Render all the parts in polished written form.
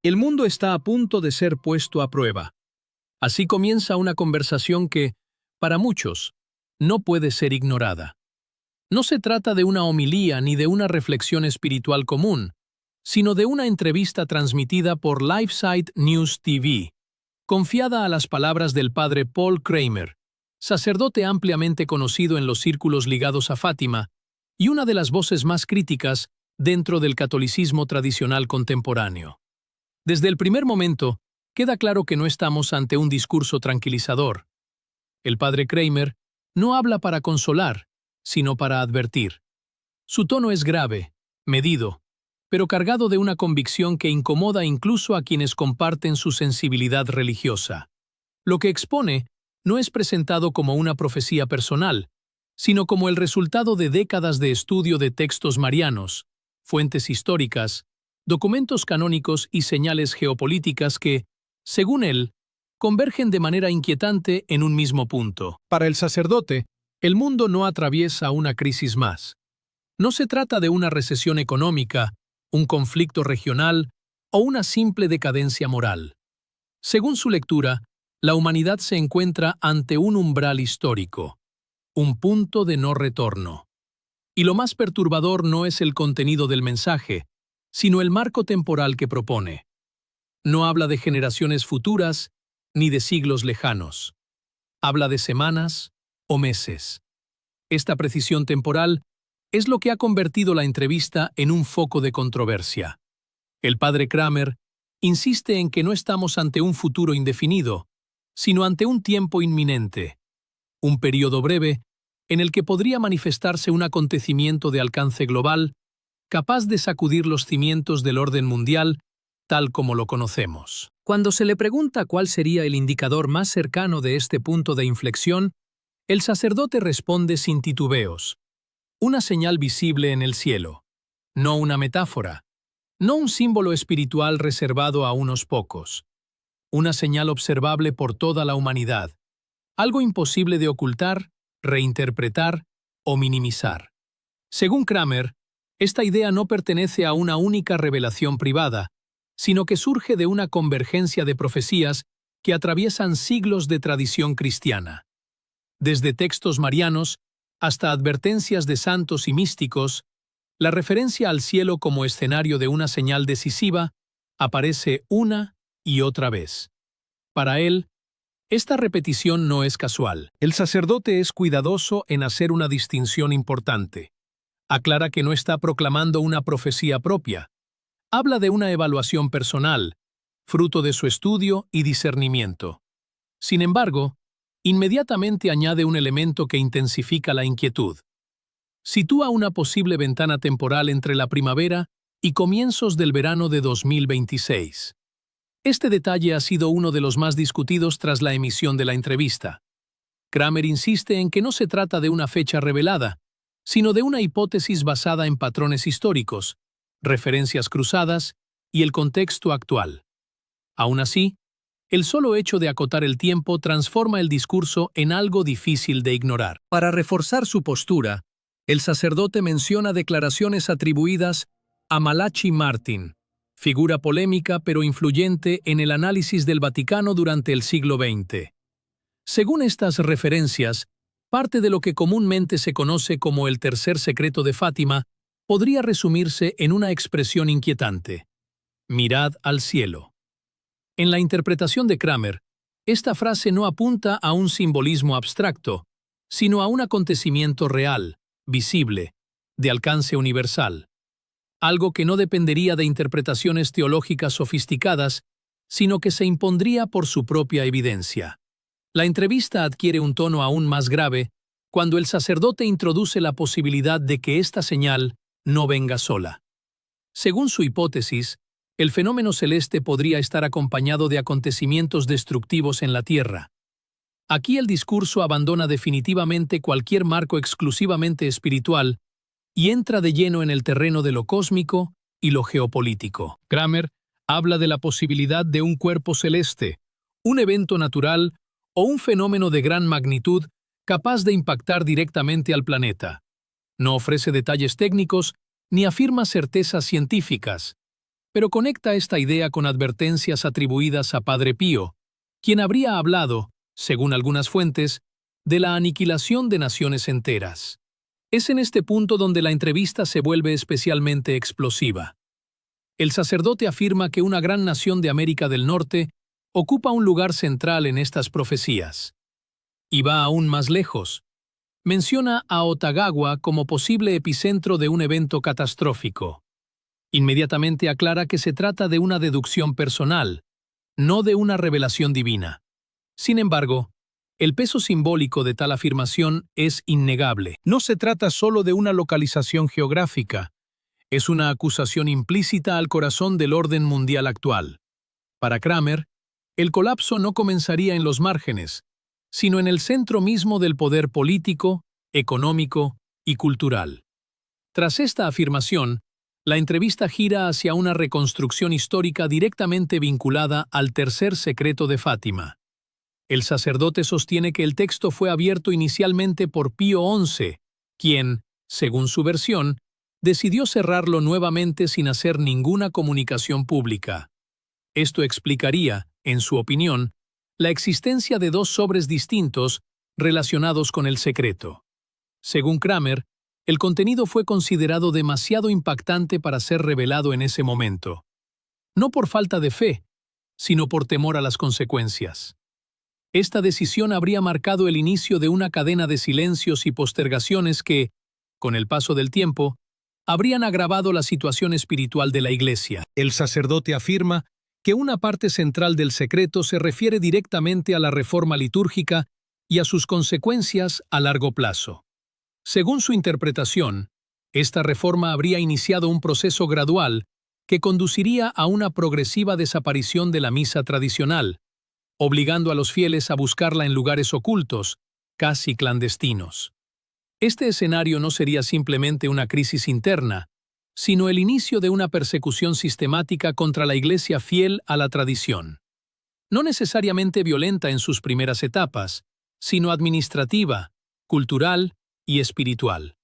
El mundo está a punto de ser puesto a prueba. Así comienza una conversación que, para muchos, no puede ser ignorada. No se trata de una homilía ni de una reflexión espiritual común, sino de una entrevista transmitida por LifeSite News TV, confiada a las palabras del padre Paul Kramer, sacerdote ampliamente conocido en los círculos ligados a Fátima y una de las voces más críticas dentro del catolicismo tradicional contemporáneo. Desde el primer momento, queda claro que no estamos ante un discurso tranquilizador. El padre Kramer no habla para consolar, sino para advertir. Su tono es grave, medido, pero cargado de una convicción que incomoda incluso a quienes comparten su sensibilidad religiosa. Lo que expone no es presentado como una profecía personal, sino como el resultado de décadas de estudio de textos marianos, fuentes históricas, documentos canónicos y señales geopolíticas que, según él, convergen de manera inquietante en un mismo punto. Para el sacerdote, el mundo no atraviesa una crisis más. No se trata de una recesión económica, un conflicto regional o una simple decadencia moral. Según su lectura, la humanidad se encuentra ante un umbral histórico, un punto de no retorno. Y lo más perturbador no es el contenido del mensaje, sino el marco temporal que propone. No habla de generaciones futuras ni de siglos lejanos. Habla de semanas o meses. Esta precisión temporal es lo que ha convertido la entrevista en un foco de controversia. El padre Kramer insiste en que no estamos ante un futuro indefinido, sino ante un tiempo inminente, un periodo breve en el que podría manifestarse un acontecimiento de alcance global capaz de sacudir los cimientos del orden mundial tal como lo conocemos. Cuando se le pregunta cuál sería el indicador más cercano de este punto de inflexión, el sacerdote responde sin titubeos. Una señal visible en el cielo, no una metáfora, no un símbolo espiritual reservado a unos pocos. Una señal observable por toda la humanidad, algo imposible de ocultar, reinterpretar o minimizar. Según Kramer, esta idea no pertenece a una única revelación privada, sino que surge de una convergencia de profecías que atraviesan siglos de tradición cristiana. Desde textos marianos hasta advertencias de santos y místicos, la referencia al cielo como escenario de una señal decisiva aparece una y otra vez. Para él, esta repetición no es casual. El sacerdote es cuidadoso en hacer una distinción importante. Aclara que no está proclamando una profecía propia. Habla de una evaluación personal, fruto de su estudio y discernimiento. Sin embargo, inmediatamente añade un elemento que intensifica la inquietud. Sitúa una posible ventana temporal entre la primavera y comienzos del verano de 2026. Este detalle ha sido uno de los más discutidos tras la emisión de la entrevista. Kramer insiste en que no se trata de una fecha revelada, sino de una hipótesis basada en patrones históricos, referencias cruzadas y el contexto actual. Aún así, el solo hecho de acotar el tiempo transforma el discurso en algo difícil de ignorar. Para reforzar su postura, el sacerdote menciona declaraciones atribuidas a Malachi Martin, figura polémica pero influyente en el análisis del Vaticano durante el siglo XX. Según estas referencias, parte de lo que comúnmente se conoce como el tercer secreto de Fátima podría resumirse en una expresión inquietante: mirad al cielo. En la interpretación de Kramer, esta frase no apunta a un simbolismo abstracto, sino a un acontecimiento real, visible, de alcance universal. Algo que no dependería de interpretaciones teológicas sofisticadas, sino que se impondría por su propia evidencia. La entrevista adquiere un tono aún más grave cuando el sacerdote introduce la posibilidad de que esta señal no venga sola. Según su hipótesis, el fenómeno celeste podría estar acompañado de acontecimientos destructivos en la Tierra. Aquí el discurso abandona definitivamente cualquier marco exclusivamente espiritual y entra de lleno en el terreno de lo cósmico y lo geopolítico. Kramer habla de la posibilidad de un cuerpo celeste, un evento natural o un fenómeno de gran magnitud capaz de impactar directamente al planeta. No ofrece detalles técnicos ni afirma certezas científicas. pero conecta esta idea con advertencias atribuidas a Padre Pío, quien habría hablado, según algunas fuentes, de la aniquilación de naciones enteras. Es en este punto donde la entrevista se vuelve especialmente explosiva. El sacerdote afirma que una gran nación de América del Norte ocupa un lugar central en estas profecías. Y va aún más lejos. Menciona a Otagawa como posible epicentro de un evento catastrófico. Inmediatamente aclara que se trata de una deducción personal, no de una revelación divina. Sin embargo, el peso simbólico de tal afirmación es innegable. No se trata solo de una localización geográfica, es una acusación implícita al corazón del orden mundial actual. Para Kramer, el colapso no comenzaría en los márgenes, sino en el centro mismo del poder político, económico y cultural. Tras esta afirmación, la entrevista gira hacia una reconstrucción histórica directamente vinculada al tercer secreto de Fátima. El sacerdote sostiene que el texto fue abierto inicialmente por Pío XI, quien, según su versión, decidió cerrarlo nuevamente sin hacer ninguna comunicación pública. Esto explicaría, en su opinión, la existencia de dos sobres distintos relacionados con el secreto. Según Kramer, el contenido fue considerado demasiado impactante para ser revelado en ese momento. No por falta de fe, sino por temor a las consecuencias. Esta decisión habría marcado el inicio de una cadena de silencios y postergaciones que, con el paso del tiempo, habrían agravado la situación espiritual de la Iglesia. El sacerdote afirma que una parte central del secreto se refiere directamente a la reforma litúrgica y a sus consecuencias a largo plazo. Según su interpretación, esta reforma habría iniciado un proceso gradual que conduciría a una progresiva desaparición de la misa tradicional, obligando a los fieles a buscarla en lugares ocultos, casi clandestinos. Este escenario no sería simplemente una crisis interna, sino el inicio de una persecución sistemática contra la Iglesia fiel a la tradición. No necesariamente violenta en sus primeras etapas, sino administrativa, cultural y espiritual.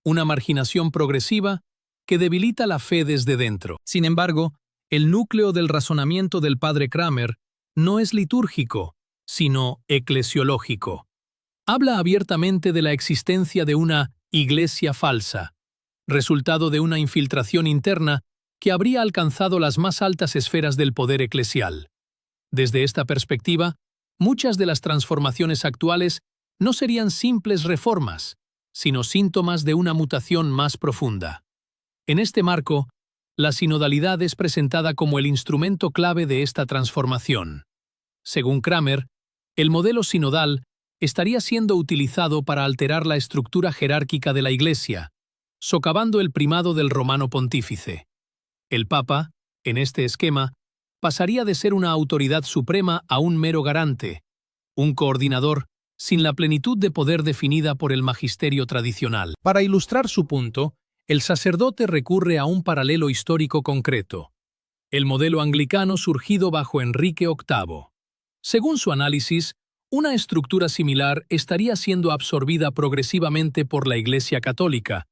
Una marginación progresiva que debilita la fe desde dentro. Sin embargo, el núcleo del razonamiento del padre Kramer no es litúrgico, sino eclesiológico. Habla abiertamente de la existencia de una iglesia falsa, resultado de una infiltración interna que habría alcanzado las más altas esferas del poder eclesial. Desde esta perspectiva, muchas de las transformaciones actuales no serían simples reformas, sino síntomas de una mutación más profunda. En este marco, la sinodalidad es presentada como el instrumento clave de esta transformación. Según Kramer, el modelo sinodal estaría siendo utilizado para alterar la estructura jerárquica de la Iglesia, socavando el primado del romano pontífice. El Papa, en este esquema, pasaría de ser una autoridad suprema a un mero garante, un coordinador sin la plenitud de poder definida por el magisterio tradicional. Para ilustrar su punto, el sacerdote recurre a un paralelo histórico concreto, el modelo anglicano surgido bajo Enrique VIII. Según su análisis, una estructura similar estaría siendo absorbida progresivamente por la Iglesia Católica,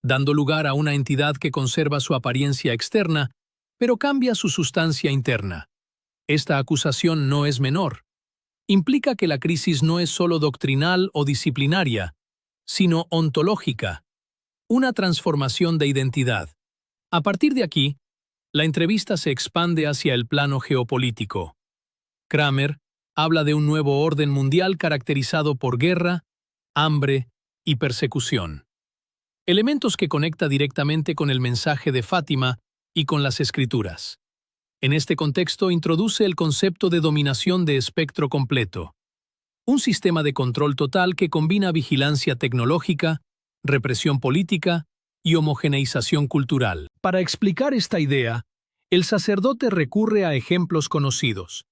dando lugar a una entidad que conserva su apariencia externa, pero cambia su sustancia interna. Esta acusación no es menor. Implica que la crisis no es solo doctrinal o disciplinaria, sino ontológica, una transformación de identidad. A partir de aquí, la entrevista se expande hacia el plano geopolítico. Kramer habla de un nuevo orden mundial caracterizado por guerra, hambre y persecución. Elementos que conecta directamente con el mensaje de Fátima y con las Escrituras. En este contexto introduce el concepto de dominación de espectro completo, un sistema de control total que combina vigilancia tecnológica, represión política y homogeneización cultural. Para explicar esta idea, el sacerdote recurre a ejemplos conocidos.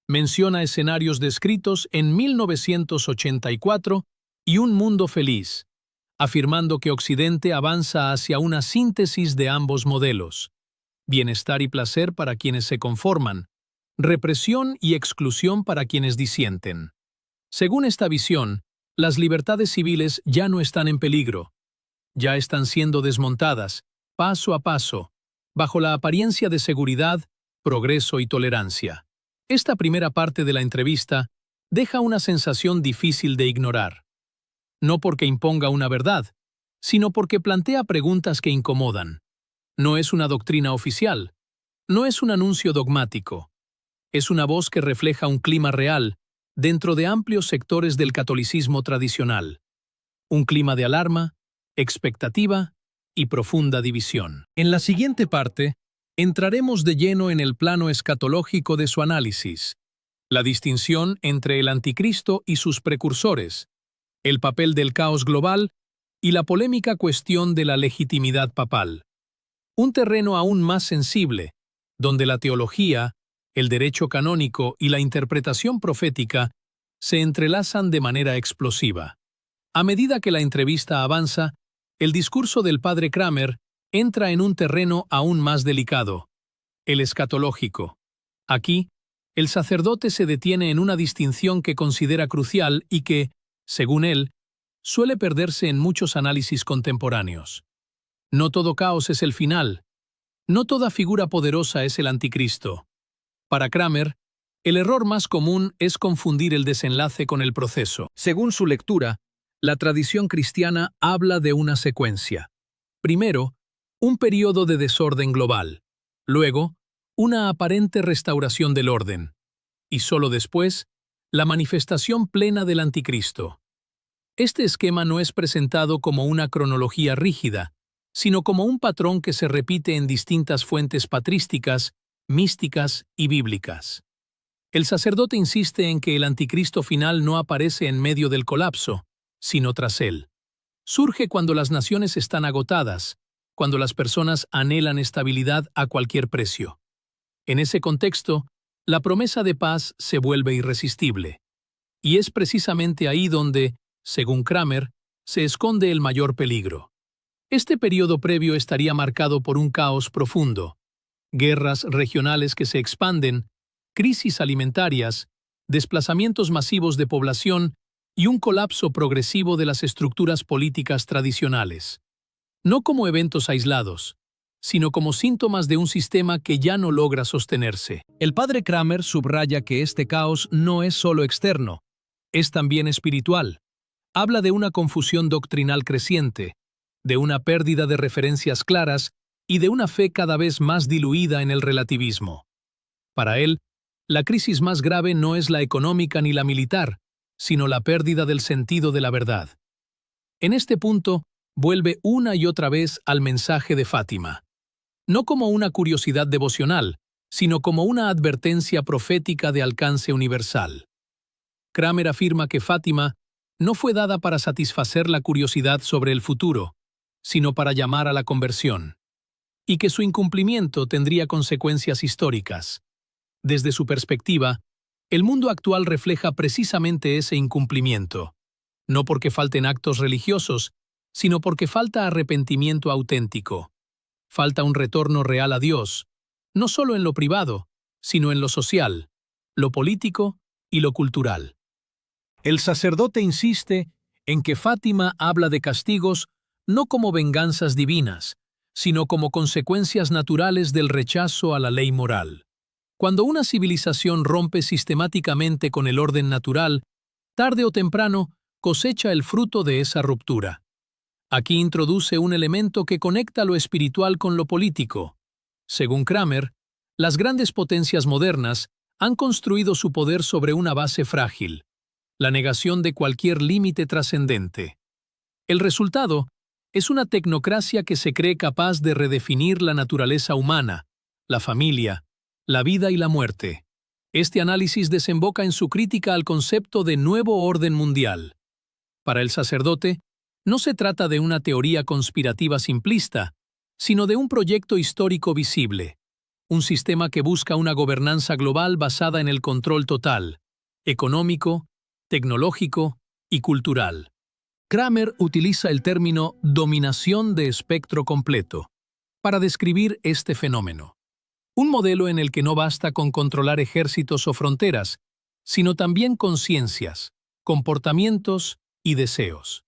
Menciona escenarios descritos en 1984 y Un mundo feliz, afirmando que Occidente avanza hacia una síntesis de ambos modelos: bienestar y placer para quienes se conforman, represión y exclusión para quienes disienten. Según esta visión, las libertades civiles ya no están en peligro, ya están siendo desmontadas, paso a paso, bajo la apariencia de seguridad, progreso y tolerancia. Esta primera parte de la entrevista deja una sensación difícil de ignorar. No porque imponga una verdad, sino porque plantea preguntas que incomodan. No es una doctrina oficial, no es un anuncio dogmático. Es una voz que refleja un clima real dentro de amplios sectores del catolicismo tradicional. Un clima de alarma, expectativa y profunda división. En la siguiente parte, entraremos de lleno en el plano escatológico de su análisis, la distinción entre el anticristo y sus precursores, el papel del caos global y la polémica cuestión de la legitimidad papal. Un terreno aún más sensible, donde la teología, el derecho canónico y la interpretación profética se entrelazan de manera explosiva. A medida que la entrevista avanza, el discurso del padre Kramer entra en un terreno aún más delicado, el escatológico. Aquí, el sacerdote se detiene en una distinción que considera crucial y que, según él, suele perderse en muchos análisis contemporáneos. No todo caos es el final. No toda figura poderosa es el anticristo. Para Kramer, el error más común es confundir el desenlace con el proceso. Según su lectura, la tradición cristiana habla de una secuencia. Primero, un periodo de desorden global. Luego, una aparente restauración del orden. Y solo después, la manifestación plena del anticristo. Este esquema no es presentado como una cronología rígida, sino como un patrón que se repite en distintas fuentes patrísticas, místicas y bíblicas. El sacerdote insiste en que el anticristo final no aparece en medio del colapso, sino tras él. Surge cuando las naciones están agotadas, cuando las personas anhelan estabilidad a cualquier precio. En ese contexto, la promesa de paz se vuelve irresistible. Y es precisamente ahí donde, según Kramer, se esconde el mayor peligro. Este periodo previo estaría marcado por un caos profundo, guerras regionales que se expanden, crisis alimentarias, desplazamientos masivos de población y un colapso progresivo de las estructuras políticas tradicionales. No como eventos aislados, sino como síntomas de un sistema que ya no logra sostenerse. El padre Kramer subraya que este caos no es solo externo, es también espiritual. Habla de una confusión doctrinal creciente, de una pérdida de referencias claras y de una fe cada vez más diluida en el relativismo. Para él, la crisis más grave no es la económica ni la militar, sino la pérdida del sentido de la verdad. En este punto, vuelve una y otra vez al mensaje de Fátima. No como una curiosidad devocional, sino como una advertencia profética de alcance universal. Kramer afirma que Fátima no fue dada para satisfacer la curiosidad sobre el futuro, sino para llamar a la conversión, y que su incumplimiento tendría consecuencias históricas. Desde su perspectiva, el mundo actual refleja precisamente ese incumplimiento, no porque falten actos religiosos, sino porque falta arrepentimiento auténtico. Falta un retorno real a Dios, no solo en lo privado, sino en lo social, lo político y lo cultural. El sacerdote insiste en que Fátima habla de castigos no como venganzas divinas, sino como consecuencias naturales del rechazo a la ley moral. Cuando una civilización rompe sistemáticamente con el orden natural, tarde o temprano cosecha el fruto de esa ruptura. Aquí introduce un elemento que conecta lo espiritual con lo político. Según Kramer, las grandes potencias modernas han construido su poder sobre una base frágil, la negación de cualquier límite trascendente. El resultado es una tecnocracia que se cree capaz de redefinir la naturaleza humana, la familia, la vida y la muerte. Este análisis desemboca en su crítica al concepto de nuevo orden mundial. Para el sacerdote, no se trata de una teoría conspirativa simplista, sino de un proyecto histórico visible, un sistema que busca una gobernanza global basada en el control total, económico, tecnológico y cultural. Kramer utiliza el término dominación de espectro completo para describir este fenómeno. Un modelo en el que no basta con controlar ejércitos o fronteras, sino también conciencias, comportamientos y deseos.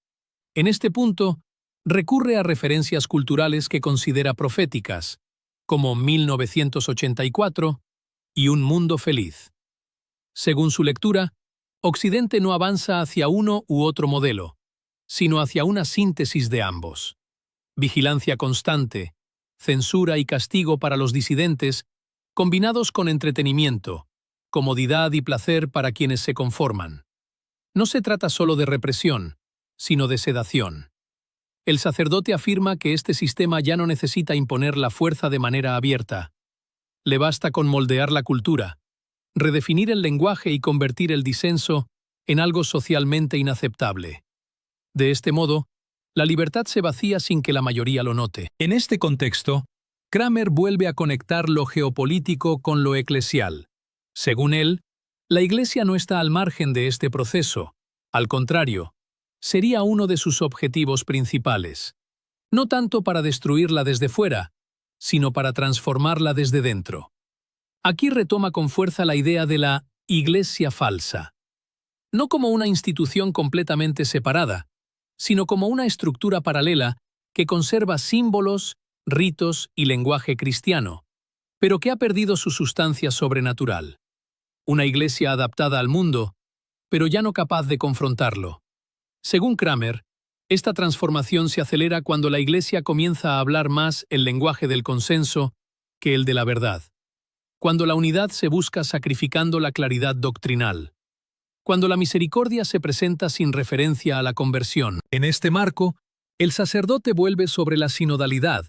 En este punto, recurre a referencias culturales que considera proféticas, como 1984 y Un mundo feliz. Según su lectura, Occidente no avanza hacia uno u otro modelo, sino hacia una síntesis de ambos. Vigilancia constante, censura y castigo para los disidentes, combinados con entretenimiento, comodidad y placer para quienes se conforman. No se trata solo de represión, sino de sedación. El sacerdote afirma que este sistema ya no necesita imponer la fuerza de manera abierta. Le basta con moldear la cultura, redefinir el lenguaje y convertir el disenso en algo socialmente inaceptable. De este modo, la libertad se vacía sin que la mayoría lo note. En este contexto, Kramer vuelve a conectar lo geopolítico con lo eclesial. Según él, la Iglesia no está al margen de este proceso. Al contrario, sería uno de sus objetivos principales. No tanto para destruirla desde fuera, sino para transformarla desde dentro. Aquí retoma con fuerza la idea de la Iglesia falsa. No como una institución completamente separada, sino como una estructura paralela que conserva símbolos, ritos y lenguaje cristiano, pero que ha perdido su sustancia sobrenatural. Una iglesia adaptada al mundo, pero ya no capaz de confrontarlo. Según Kramer, esta transformación se acelera cuando la iglesia comienza a hablar más el lenguaje del consenso que el de la verdad. Cuando la unidad se busca sacrificando la claridad doctrinal. Cuando la misericordia se presenta sin referencia a la conversión. En este marco, el sacerdote vuelve sobre la sinodalidad,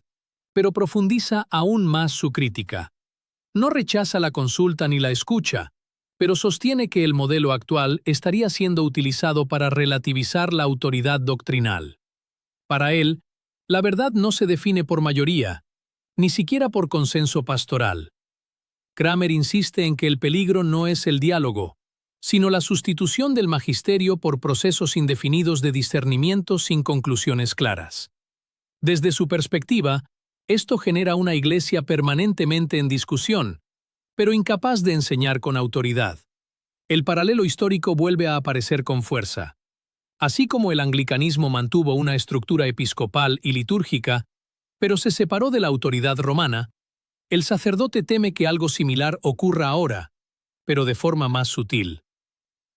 pero profundiza aún más su crítica. No rechaza la consulta ni la escucha, pero sostiene que el modelo actual estaría siendo utilizado para relativizar la autoridad doctrinal. Para él, la verdad no se define por mayoría, ni siquiera por consenso pastoral. Kramer insiste en que el peligro no es el diálogo, sino la sustitución del magisterio por procesos indefinidos de discernimiento sin conclusiones claras. Desde su perspectiva, esto genera una iglesia permanentemente en discusión, pero incapaz de enseñar con autoridad. El paralelo histórico vuelve a aparecer con fuerza. Así como el anglicanismo mantuvo una estructura episcopal y litúrgica, pero se separó de la autoridad romana, el sacerdote teme que algo similar ocurra ahora, pero de forma más sutil.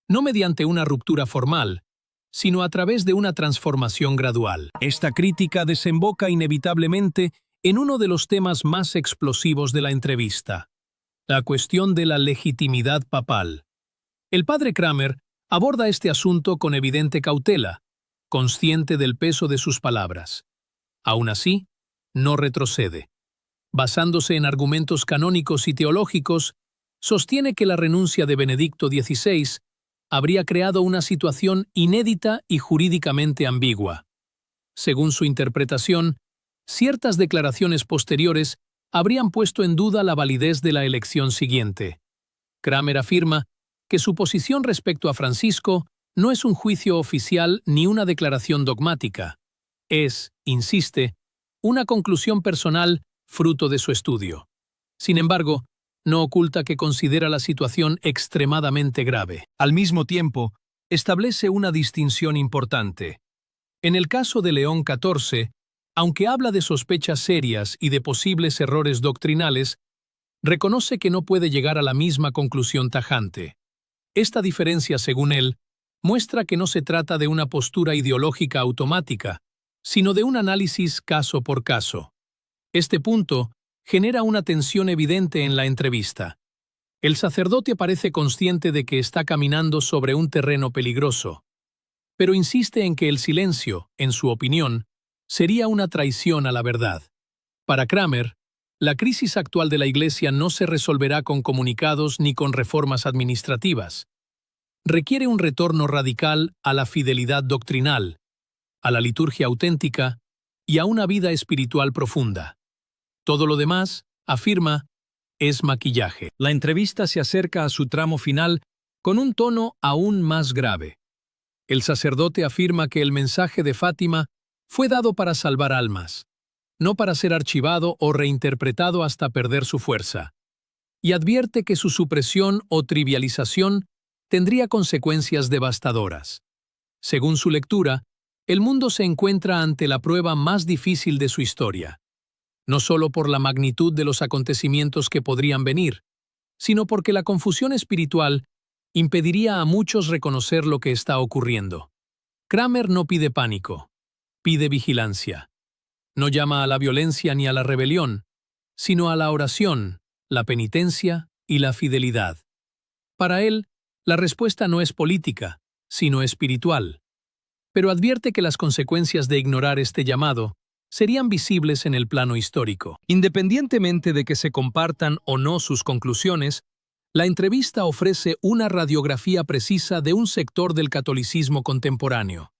No mediante una ruptura formal, sino a través de una transformación gradual. Esta crítica desemboca inevitablemente en uno de los temas más explosivos de la entrevista: la cuestión de la legitimidad papal. El padre Kramer aborda este asunto con evidente cautela, consciente del peso de sus palabras. Aún así, no retrocede. Basándose en argumentos canónicos y teológicos, sostiene que la renuncia de Benedicto XVI habría creado una situación inédita y jurídicamente ambigua. Según su interpretación, ciertas declaraciones posteriores habrían puesto en duda la validez de la elección siguiente. Kramer afirma que su posición respecto a Francisco no es un juicio oficial ni una declaración dogmática. Es, insiste, una conclusión personal fruto de su estudio. Sin embargo, no oculta que considera la situación extremadamente grave. Al mismo tiempo, establece una distinción importante. En el caso de León XIV, aunque habla de sospechas serias y de posibles errores doctrinales, reconoce que no puede llegar a la misma conclusión tajante. Esta diferencia, según él, muestra que no se trata de una postura ideológica automática, sino de un análisis caso por caso. Este punto genera una tensión evidente en la entrevista. El sacerdote parece consciente de que está caminando sobre un terreno peligroso, pero insiste en que el silencio, en su opinión, sería una traición a la verdad. Para Kramer, la crisis actual de la Iglesia no se resolverá con comunicados ni con reformas administrativas. Requiere un retorno radical a la fidelidad doctrinal, a la liturgia auténtica y a una vida espiritual profunda. Todo lo demás, afirma, es maquillaje. La entrevista se acerca a su tramo final con un tono aún más grave. El sacerdote afirma que el mensaje de Fátima fue dado para salvar almas, no para ser archivado o reinterpretado hasta perder su fuerza, y advierte que su supresión o trivialización tendría consecuencias devastadoras. Según su lectura, el mundo se encuentra ante la prueba más difícil de su historia. no solo por la magnitud de los acontecimientos que podrían venir, sino porque la confusión espiritual impediría a muchos reconocer lo que está ocurriendo. Kramer no pide pánico, pide vigilancia. No llama a la violencia ni a la rebelión, sino a la oración, la penitencia y la fidelidad. Para él, la respuesta no es política, sino espiritual. Pero advierte que las consecuencias de ignorar este llamado serían visibles en el plano histórico. Independientemente de que se compartan o no sus conclusiones, la entrevista ofrece una radiografía precisa de un sector del catolicismo contemporáneo,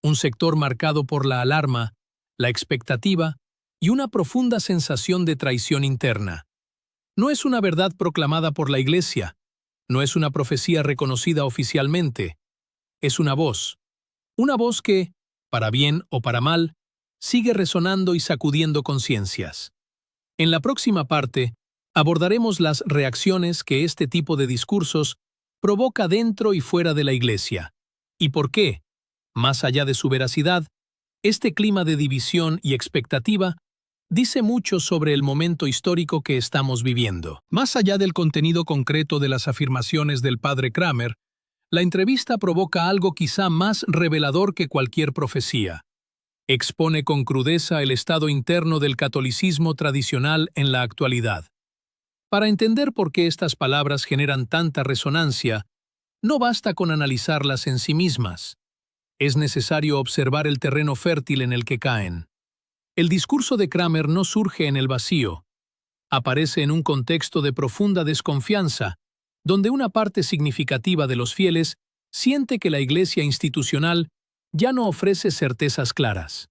un sector marcado por la alarma, la expectativa y una profunda sensación de traición interna. No es una verdad proclamada por la Iglesia, no es una profecía reconocida oficialmente, es una voz que, para bien o para mal, sigue resonando y sacudiendo conciencias. En la próxima parte, abordaremos las reacciones que este tipo de discursos provoca dentro y fuera de la Iglesia, y por qué, más allá de su veracidad, este clima de división y expectativa dice mucho sobre el momento histórico que estamos viviendo. Más allá del contenido concreto de las afirmaciones del padre Kramer, la entrevista provoca algo quizá más revelador que cualquier profecía. Expone con crudeza el estado interno del catolicismo tradicional en la actualidad. Para entender por qué estas palabras generan tanta resonancia, no basta con analizarlas en sí mismas. Es necesario observar el terreno fértil en el que caen. El discurso de Kramer no surge en el vacío. Aparece en un contexto de profunda desconfianza, donde una parte significativa de los fieles siente que la Iglesia institucional ya no ofrece certezas claras.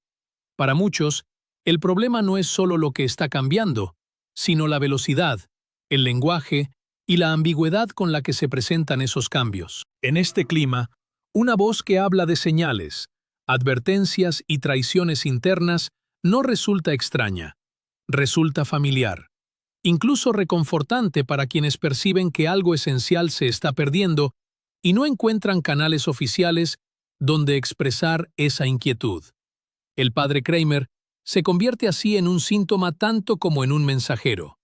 Para muchos, el problema no es solo lo que está cambiando, sino la velocidad, el lenguaje y la ambigüedad con la que se presentan esos cambios. En este clima, una voz que habla de señales, advertencias y traiciones internas no resulta extraña, resulta familiar, incluso reconfortante para quienes perciben que algo esencial se está perdiendo y no encuentran canales oficiales donde expresar esa inquietud. El padre Kramer se convierte así en un síntoma tanto como en un mensajero.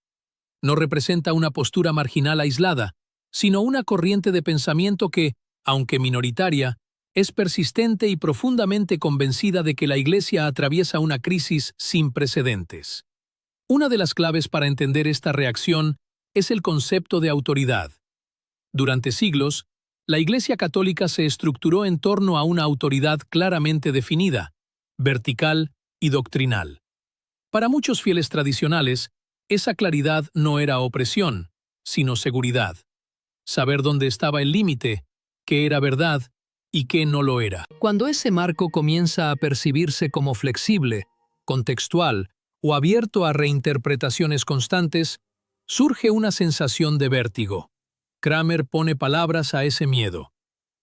No representa una postura marginal aislada, sino una corriente de pensamiento que, aunque minoritaria, es persistente y profundamente convencida de que la Iglesia atraviesa una crisis sin precedentes. Una de las claves para entender esta reacción es el concepto de autoridad. Durante siglos, la Iglesia católica se estructuró en torno a una autoridad claramente definida, vertical y doctrinal. Para muchos fieles tradicionales, esa claridad no era opresión, sino seguridad. Saber dónde estaba el límite, qué era verdad y qué no lo era. Cuando ese marco comienza a percibirse como flexible, contextual o abierto a reinterpretaciones constantes, surge una sensación de vértigo. Kramer pone palabras a ese miedo.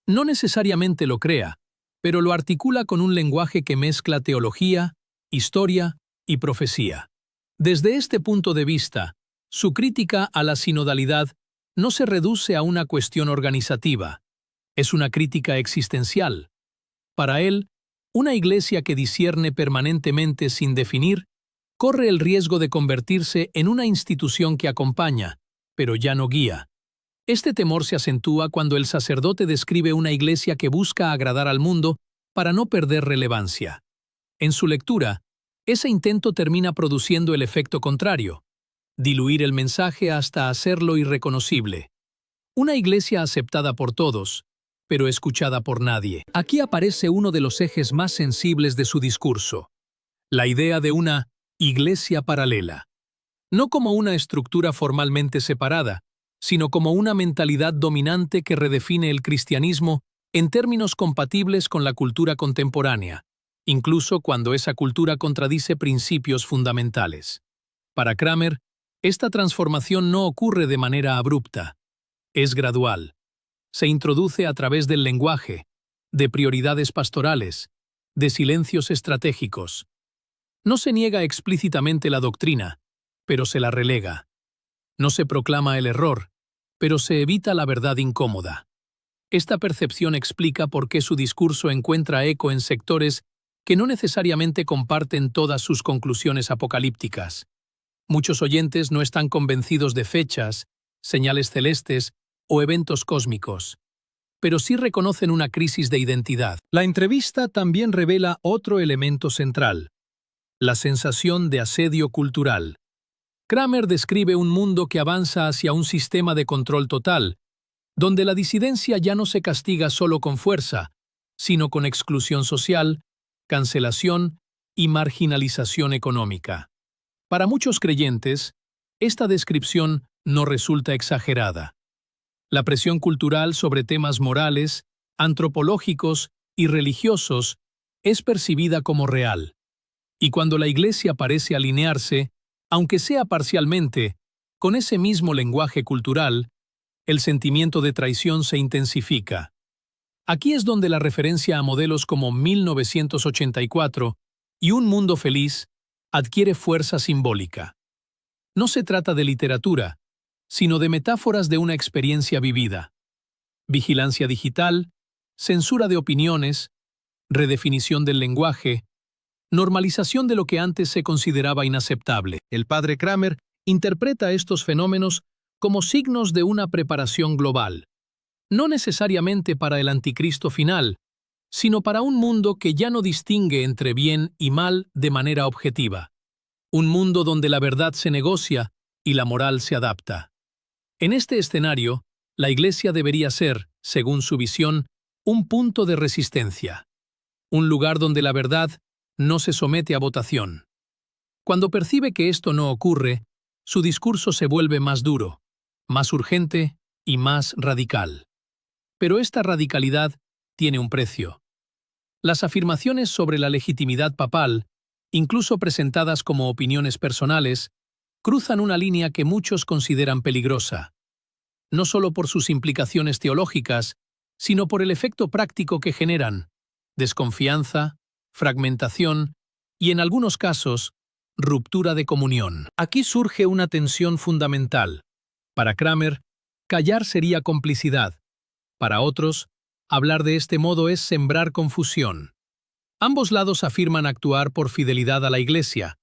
No necesariamente lo crea, pero lo articula con un lenguaje que mezcla teología, historia y profecía. Desde este punto de vista, su crítica a la sinodalidad no se reduce a una cuestión organizativa, es una crítica existencial. Para él, una iglesia que discierne permanentemente sin definir, corre el riesgo de convertirse en una institución que acompaña, pero ya no guía. Este temor se acentúa cuando el sacerdote describe una iglesia que busca agradar al mundo para no perder relevancia. En su lectura, ese intento termina produciendo el efecto contrario, diluir el mensaje hasta hacerlo irreconocible. Una iglesia aceptada por todos, pero escuchada por nadie. Aquí aparece uno de los ejes más sensibles de su discurso, la idea de una iglesia paralela. No como una estructura formalmente separada, sino como una mentalidad dominante que redefine el cristianismo en términos compatibles con la cultura contemporánea, incluso cuando esa cultura contradice principios fundamentales. Para Kramer, esta transformación no ocurre de manera abrupta, es gradual. Se introduce a través del lenguaje, de prioridades pastorales, de silencios estratégicos. No se niega explícitamente la doctrina, pero se la relega. No se proclama el error, pero se evita la verdad incómoda. Esta percepción explica por qué su discurso encuentra eco en sectores que no necesariamente comparten todas sus conclusiones apocalípticas. Muchos oyentes no están convencidos de fechas, señales celestes o eventos cósmicos, pero sí reconocen una crisis de identidad. La entrevista también revela otro elemento central: la sensación de asedio cultural. Kramer describe un mundo que avanza hacia un sistema de control total, donde la disidencia ya no se castiga solo con fuerza, sino con exclusión social, cancelación y marginalización económica. Para muchos creyentes, esta descripción no resulta exagerada. La presión cultural sobre temas morales, antropológicos y religiosos es percibida como real. Y cuando la Iglesia parece alinearse, aunque sea parcialmente, con ese mismo lenguaje cultural, el sentimiento de traición se intensifica. Aquí es donde la referencia a modelos como 1984 y Un Mundo Feliz adquiere fuerza simbólica. No se trata de literatura, sino de metáforas de una experiencia vivida. Vigilancia digital, censura de opiniones, redefinición del lenguaje, normalización de lo que antes se consideraba inaceptable. El padre Kramer interpreta estos fenómenos como signos de una preparación global, no necesariamente para el anticristo final, sino para un mundo que ya no distingue entre bien y mal de manera objetiva. Un mundo donde la verdad se negocia y la moral se adapta. En este escenario, la Iglesia debería ser, según su visión, un punto de resistencia. Un lugar donde la verdad no se somete a votación. Cuando percibe que esto no ocurre, su discurso se vuelve más duro, más urgente y más radical. Pero esta radicalidad tiene un precio. Las afirmaciones sobre la legitimidad papal, incluso presentadas como opiniones personales, cruzan una línea que muchos consideran peligrosa, no solo por sus implicaciones teológicas, sino por el efecto práctico que generan: desconfianza, fragmentación y, en algunos casos, ruptura de comunión. Aquí surge una tensión fundamental. Para Kramer, callar sería complicidad. Para otros, hablar de este modo es sembrar confusión. Ambos lados afirman actuar por fidelidad a la Iglesia,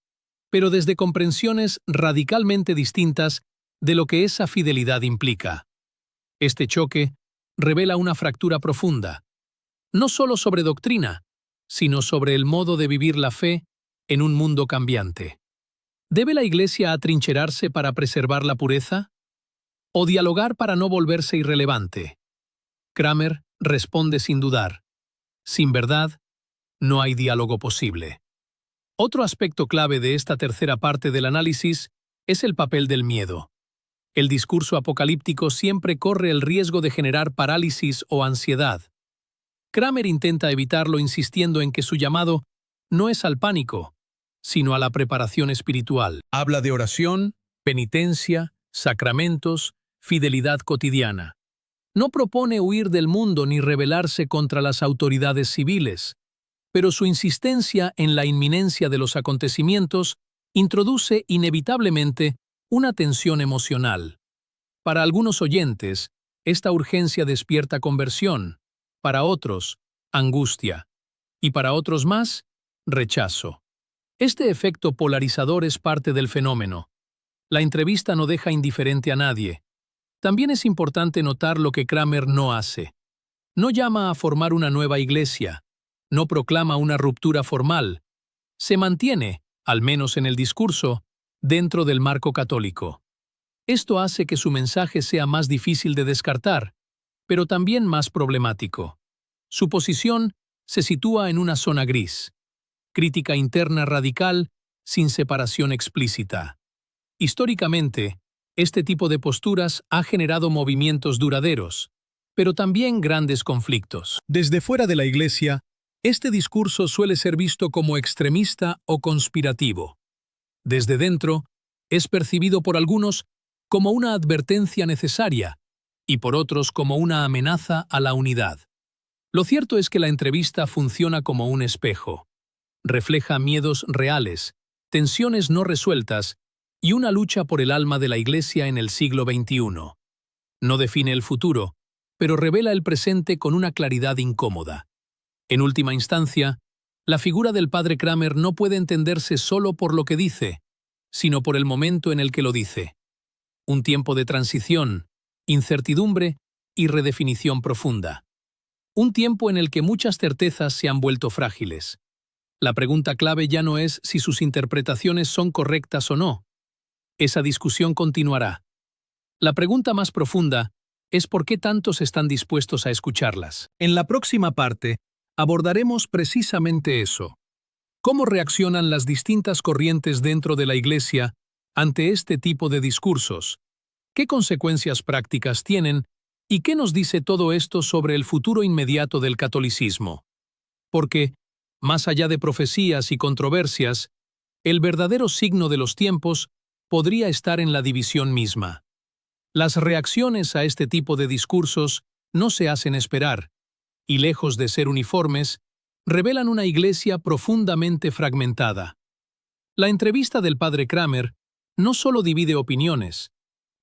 pero desde comprensiones radicalmente distintas de lo que esa fidelidad implica. Este choque revela una fractura profunda, no solo sobre doctrina, sino sobre el modo de vivir la fe en un mundo cambiante. ¿Debe la Iglesia atrincherarse para preservar la pureza? ¿O dialogar para no volverse irrelevante? Kramer responde sin dudar: sin verdad, no hay diálogo posible. Otro aspecto clave de esta tercera parte del análisis es el papel del miedo. El discurso apocalíptico siempre corre el riesgo de generar parálisis o ansiedad. Kramer intenta evitarlo insistiendo en que su llamado no es al pánico, sino a la preparación espiritual. Habla de oración, penitencia, sacramentos, fidelidad cotidiana. No propone huir del mundo ni rebelarse contra las autoridades civiles, pero su insistencia en la inminencia de los acontecimientos introduce inevitablemente una tensión emocional. Para algunos oyentes, esta urgencia despierta conversión, para otros, angustia, y para otros más, rechazo. Este efecto polarizador es parte del fenómeno. La entrevista no deja indiferente a nadie. También es importante notar lo que Kramer no hace. No llama a formar una nueva iglesia, no proclama una ruptura formal. Se mantiene, al menos en el discurso, dentro del marco católico. Esto hace que su mensaje sea más difícil de descartar, pero también más problemático. Su posición se sitúa en una zona gris: crítica interna radical, sin separación explícita. Históricamente, este tipo de posturas ha generado movimientos duraderos, pero también grandes conflictos. Desde fuera de la Iglesia, este discurso suele ser visto como extremista o conspirativo. Desde dentro, es percibido por algunos como una advertencia necesaria y por otros como una amenaza a la unidad. Lo cierto es que la entrevista funciona como un espejo. Refleja miedos reales, tensiones no resueltas y una lucha por el alma de la Iglesia en el siglo XXI. No define el futuro, pero revela el presente con una claridad incómoda. En última instancia, la figura del padre Kramer no puede entenderse solo por lo que dice, sino por el momento en el que lo dice. Un tiempo de transición, incertidumbre y redefinición profunda. Un tiempo en el que muchas certezas se han vuelto frágiles. La pregunta clave ya no es si sus interpretaciones son correctas o no. Esa discusión continuará. La pregunta más profunda es por qué tantos están dispuestos a escucharlas. En la próxima parte, abordaremos precisamente eso. ¿Cómo reaccionan las distintas corrientes dentro de la Iglesia ante este tipo de discursos? ¿Qué consecuencias prácticas tienen? ¿Y qué nos dice todo esto sobre el futuro inmediato del catolicismo? Porque, más allá de profecías y controversias, el verdadero signo de los tiempos podría estar en la división misma. Las reacciones a este tipo de discursos no se hacen esperar, y lejos de ser uniformes, revelan una iglesia profundamente fragmentada. La entrevista del padre Kramer no solo divide opiniones,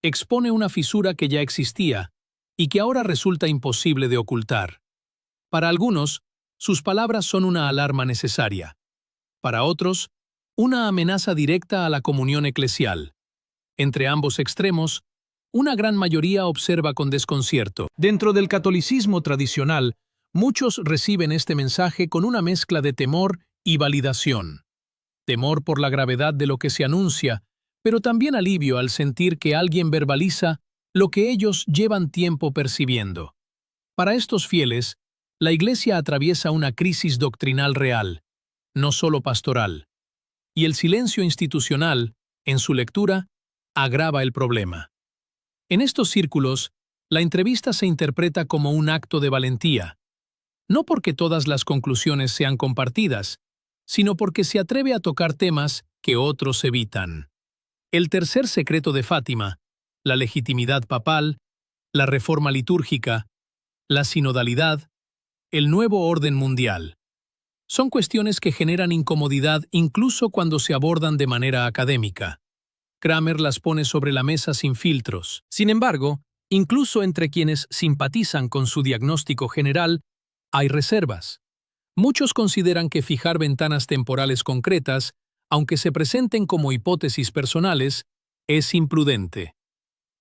expone una fisura que ya existía y que ahora resulta imposible de ocultar. Para algunos, sus palabras son una alarma necesaria. Para otros, una amenaza directa a la comunión eclesial. Entre ambos extremos, una gran mayoría observa con desconcierto. Dentro del catolicismo tradicional, muchos reciben este mensaje con una mezcla de temor y validación. Temor por la gravedad de lo que se anuncia, pero también alivio al sentir que alguien verbaliza lo que ellos llevan tiempo percibiendo. Para estos fieles, la Iglesia atraviesa una crisis doctrinal real, no solo pastoral, y el silencio institucional, en su lectura, agrava el problema. En estos círculos, la entrevista se interpreta como un acto de valentía, no porque todas las conclusiones sean compartidas, sino porque se atreve a tocar temas que otros evitan. El tercer secreto de Fátima, la legitimidad papal, la reforma litúrgica, la sinodalidad, el nuevo orden mundial. Son cuestiones que generan incomodidad incluso cuando se abordan de manera académica. Kramer las pone sobre la mesa sin filtros. Sin embargo, incluso entre quienes simpatizan con su diagnóstico general, hay reservas. Muchos consideran que fijar ventanas temporales concretas, aunque se presenten como hipótesis personales, es imprudente.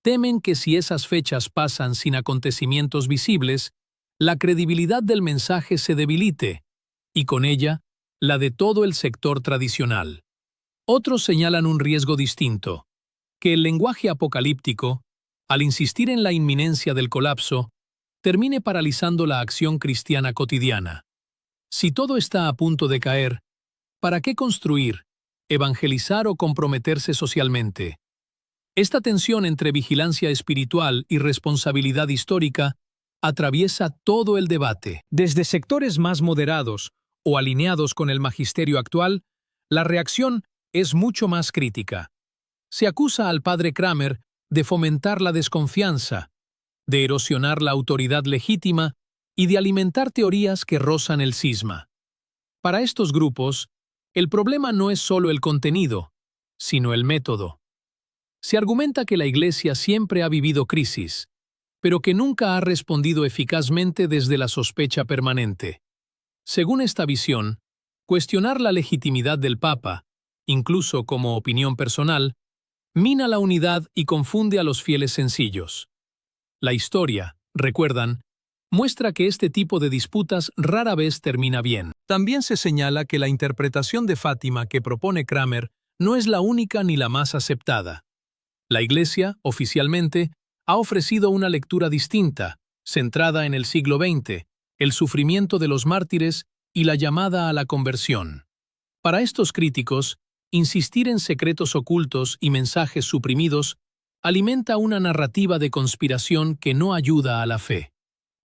Temen que si esas fechas pasan sin acontecimientos visibles, la credibilidad del mensaje se debilite, y con ella, la de todo el sector tradicional. Otros señalan un riesgo distinto, que el lenguaje apocalíptico, al insistir en la inminencia del colapso, termine paralizando la acción cristiana cotidiana. Si todo está a punto de caer, ¿para qué construir, evangelizar o comprometerse socialmente? Esta tensión entre vigilancia espiritual y responsabilidad histórica atraviesa todo el debate. Desde sectores más moderados o alineados con el magisterio actual, la reacción es mucho más crítica. Se acusa al padre Kramer de fomentar la desconfianza, de erosionar la autoridad legítima y de alimentar teorías que rozan el cisma. Para estos grupos, el problema no es solo el contenido, sino el método. Se argumenta que la Iglesia siempre ha vivido crisis, pero que nunca ha respondido eficazmente desde la sospecha permanente. Según esta visión, cuestionar la legitimidad del Papa, incluso como opinión personal, mina la unidad y confunde a los fieles sencillos. La historia, recuerdan, muestra que este tipo de disputas rara vez termina bien. También se señala que la interpretación de Fátima que propone Kramer no es la única ni la más aceptada. La Iglesia, oficialmente, ha ofrecido una lectura distinta, centrada en el siglo XX, el sufrimiento de los mártires y la llamada a la conversión. Para estos críticos, insistir en secretos ocultos y mensajes suprimidos alimenta una narrativa de conspiración que no ayuda a la fe.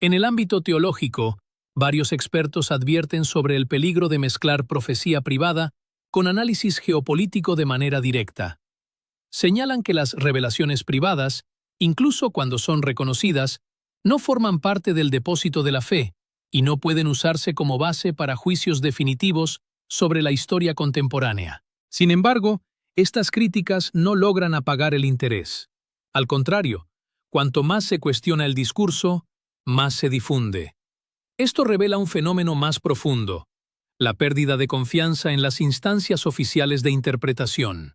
En el ámbito teológico, varios expertos advierten sobre el peligro de mezclar profecía privada con análisis geopolítico de manera directa. Señalan que las revelaciones privadas, incluso cuando son reconocidas, no forman parte del depósito de la fe y no pueden usarse como base para juicios definitivos sobre la historia contemporánea. Sin embargo, estas críticas no logran apagar el interés. Al contrario, cuanto más se cuestiona el discurso, más se difunde. Esto revela un fenómeno más profundo, la pérdida de confianza en las instancias oficiales de interpretación.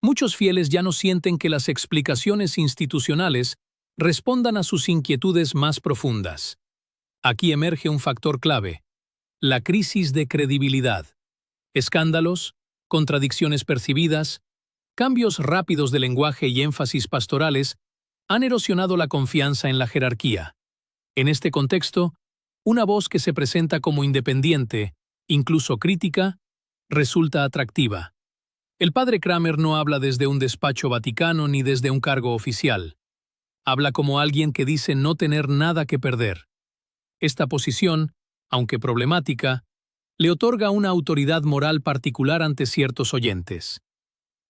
Muchos fieles ya no sienten que las explicaciones institucionales respondan a sus inquietudes más profundas. Aquí emerge un factor clave: la crisis de credibilidad. Escándalos, contradicciones percibidas, cambios rápidos de lenguaje y énfasis pastorales han erosionado la confianza en la jerarquía. En este contexto, una voz que se presenta como independiente, incluso crítica, resulta atractiva. El padre Kramer no habla desde un despacho vaticano ni desde un cargo oficial. Habla como alguien que dice no tener nada que perder. Esta posición, aunque problemática, le otorga una autoridad moral particular ante ciertos oyentes.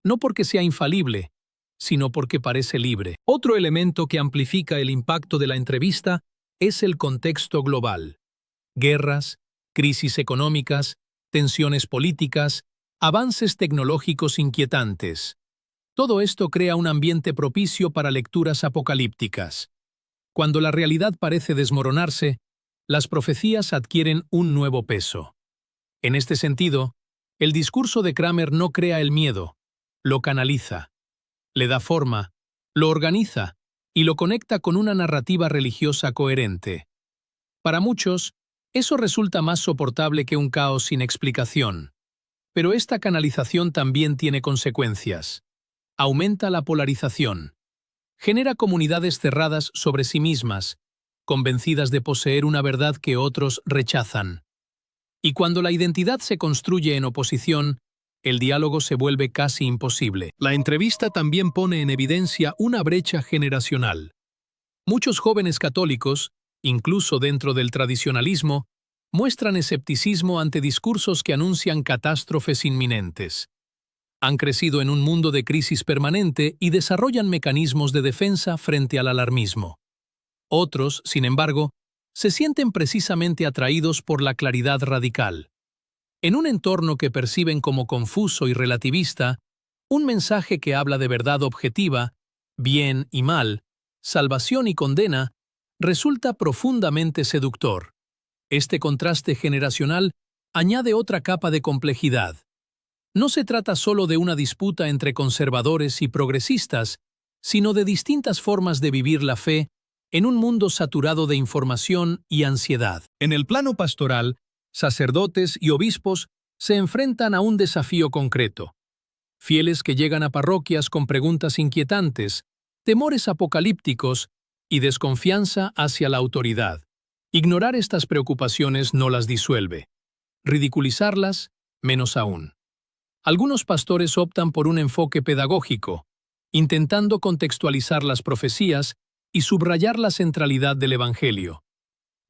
No porque sea infalible, sino porque parece libre. Otro elemento que amplifica el impacto de la entrevista es el contexto global. Guerras, crisis económicas, tensiones políticas, avances tecnológicos inquietantes. Todo esto crea un ambiente propicio para lecturas apocalípticas. Cuando la realidad parece desmoronarse, las profecías adquieren un nuevo peso. En este sentido, el discurso de Kramer no crea el miedo, lo canaliza, le da forma, lo organiza y lo conecta con una narrativa religiosa coherente. Para muchos, eso resulta más soportable que un caos sin explicación. Pero esta canalización también tiene consecuencias. Aumenta la polarización. Genera comunidades cerradas sobre sí mismas, convencidas de poseer una verdad que otros rechazan. Y cuando la identidad se construye en oposición, el diálogo se vuelve casi imposible. La entrevista también pone en evidencia una brecha generacional. Muchos jóvenes católicos, incluso dentro del tradicionalismo, muestran escepticismo ante discursos que anuncian catástrofes inminentes. Han crecido en un mundo de crisis permanente y desarrollan mecanismos de defensa frente al alarmismo. Otros, sin embargo, se sienten precisamente atraídos por la claridad radical. En un entorno que perciben como confuso y relativista, un mensaje que habla de verdad objetiva, bien y mal, salvación y condena, resulta profundamente seductor. Este contraste generacional añade otra capa de complejidad. No se trata solo de una disputa entre conservadores y progresistas, sino de distintas formas de vivir la fe en un mundo saturado de información y ansiedad. En el plano pastoral, sacerdotes y obispos se enfrentan a un desafío concreto. Fieles que llegan a parroquias con preguntas inquietantes, temores apocalípticos y desconfianza hacia la autoridad. Ignorar estas preocupaciones no las disuelve. Ridiculizarlas, menos aún. Algunos pastores optan por un enfoque pedagógico, intentando contextualizar las profecías y subrayar la centralidad del Evangelio.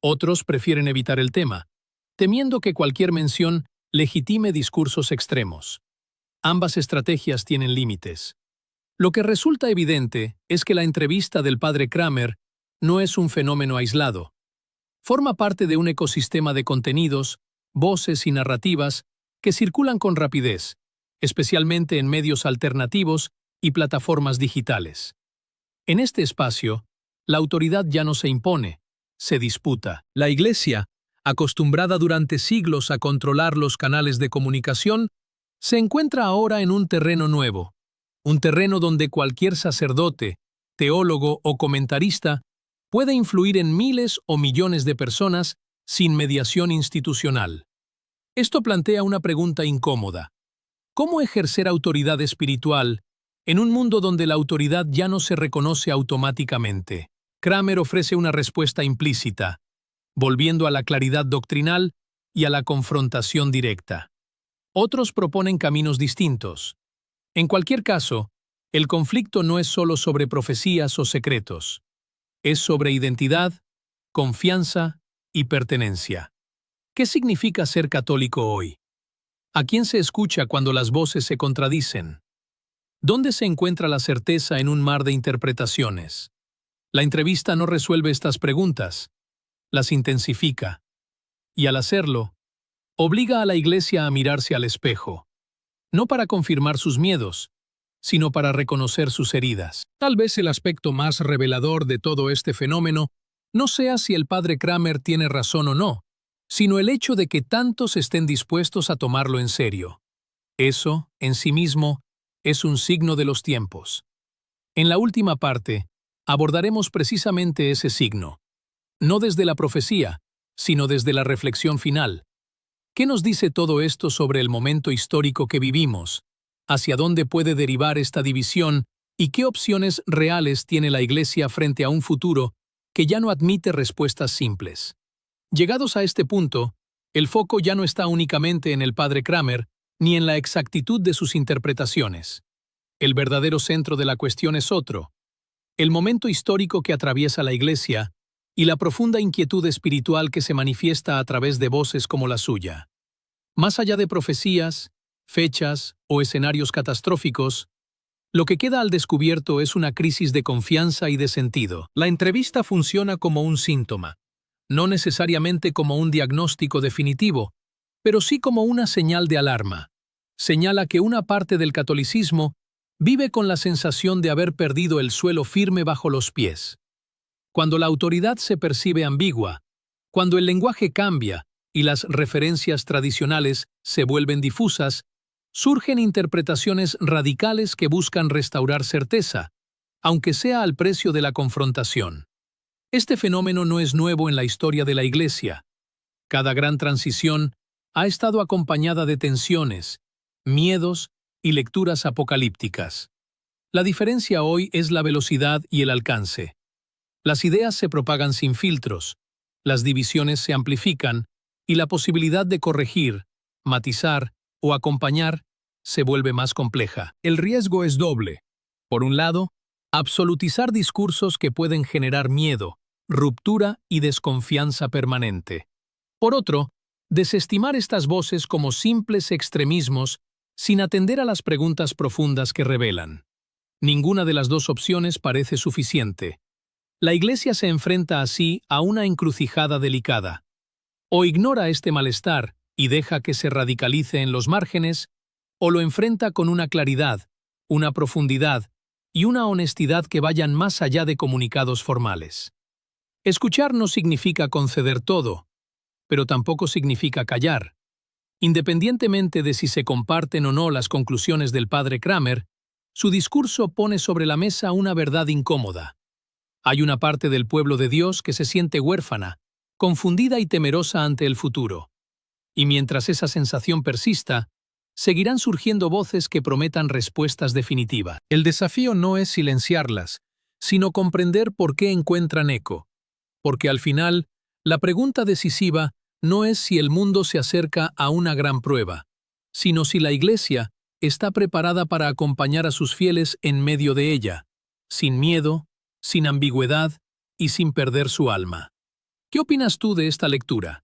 Otros prefieren evitar el tema, temiendo que cualquier mención legitime discursos extremos. Ambas estrategias tienen límites. Lo que resulta evidente es que la entrevista del padre Kramer no es un fenómeno aislado. Forma parte de un ecosistema de contenidos, voces y narrativas que circulan con rapidez, especialmente en medios alternativos y plataformas digitales. En este espacio, la autoridad ya no se impone, se disputa. La Iglesia, acostumbrada durante siglos a controlar los canales de comunicación, se encuentra ahora en un terreno nuevo, un terreno donde cualquier sacerdote, teólogo o comentarista puede influir en miles o millones de personas sin mediación institucional. Esto plantea una pregunta incómoda. ¿Cómo ejercer autoridad espiritual en un mundo donde la autoridad ya no se reconoce automáticamente? Kramer ofrece una respuesta implícita, volviendo a la claridad doctrinal y a la confrontación directa. Otros proponen caminos distintos. En cualquier caso, el conflicto no es solo sobre profecías o secretos. Es sobre identidad, confianza y pertenencia. ¿Qué significa ser católico hoy? ¿A quién se escucha cuando las voces se contradicen? ¿Dónde se encuentra la certeza en un mar de interpretaciones? La entrevista no resuelve estas preguntas, las intensifica. Y al hacerlo, obliga a la Iglesia a mirarse al espejo, no para confirmar sus miedos, sino para reconocer sus heridas. Tal vez el aspecto más revelador de todo este fenómeno no sea si el padre Kramer tiene razón o no, sino el hecho de que tantos estén dispuestos a tomarlo en serio. Eso, en sí mismo, es un signo de los tiempos. En la última parte, abordaremos precisamente ese signo, no desde la profecía, sino desde la reflexión final. ¿Qué nos dice todo esto sobre el momento histórico que vivimos? ¿Hacia dónde puede derivar esta división? ¿Y qué opciones reales tiene la Iglesia frente a un futuro que ya no admite respuestas simples? Llegados a este punto, el foco ya no está únicamente en el padre Kramer ni en la exactitud de sus interpretaciones. El verdadero centro de la cuestión es otro: el momento histórico que atraviesa la Iglesia y la profunda inquietud espiritual que se manifiesta a través de voces como la suya. Más allá de profecías, fechas o escenarios catastróficos, lo que queda al descubierto es una crisis de confianza y de sentido. La entrevista funciona como un síntoma, no necesariamente como un diagnóstico definitivo, pero sí como una señal de alarma. Señala que una parte del catolicismo vive con la sensación de haber perdido el suelo firme bajo los pies. Cuando la autoridad se percibe ambigua, cuando el lenguaje cambia y las referencias tradicionales se vuelven difusas, surgen interpretaciones radicales que buscan restaurar certeza, aunque sea al precio de la confrontación. Este fenómeno no es nuevo en la historia de la Iglesia. Cada gran transición ha estado acompañada de tensiones, miedos y lecturas apocalípticas. La diferencia hoy es la velocidad y el alcance. Las ideas se propagan sin filtros, las divisiones se amplifican y la posibilidad de corregir, matizar o acompañar se vuelve más compleja. El riesgo es doble. Por un lado, absolutizar discursos que pueden generar miedo, ruptura y desconfianza permanente. Por otro, desestimar estas voces como simples extremismos sin atender a las preguntas profundas que revelan. Ninguna de las dos opciones parece suficiente. La Iglesia se enfrenta así a una encrucijada delicada. O ignora este malestar y deja que se radicalice en los márgenes, o lo enfrenta con una claridad, una profundidad y una honestidad que vayan más allá de comunicados formales. Escuchar no significa conceder todo, pero tampoco significa callar. Independientemente de si se comparten o no las conclusiones del padre Kramer, su discurso pone sobre la mesa una verdad incómoda. Hay una parte del pueblo de Dios que se siente huérfana, confundida y temerosa ante el futuro. Y mientras esa sensación persista, seguirán surgiendo voces que prometan respuestas definitivas. El desafío no es silenciarlas, sino comprender por qué encuentran eco. Porque al final, la pregunta decisiva no es si el mundo se acerca a una gran prueba, sino si la Iglesia está preparada para acompañar a sus fieles en medio de ella, sin miedo, sin ambigüedad y sin perder su alma. ¿Qué opinas tú de esta lectura?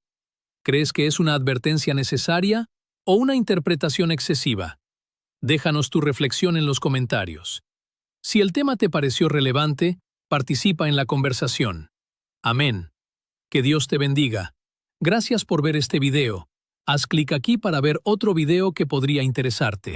¿Crees que es una advertencia necesaria o una interpretación excesiva? Déjanos tu reflexión en los comentarios. Si el tema te pareció relevante, participa en la conversación. Amén. Que Dios te bendiga. Gracias por ver este video. Haz clic aquí para ver otro video que podría interesarte.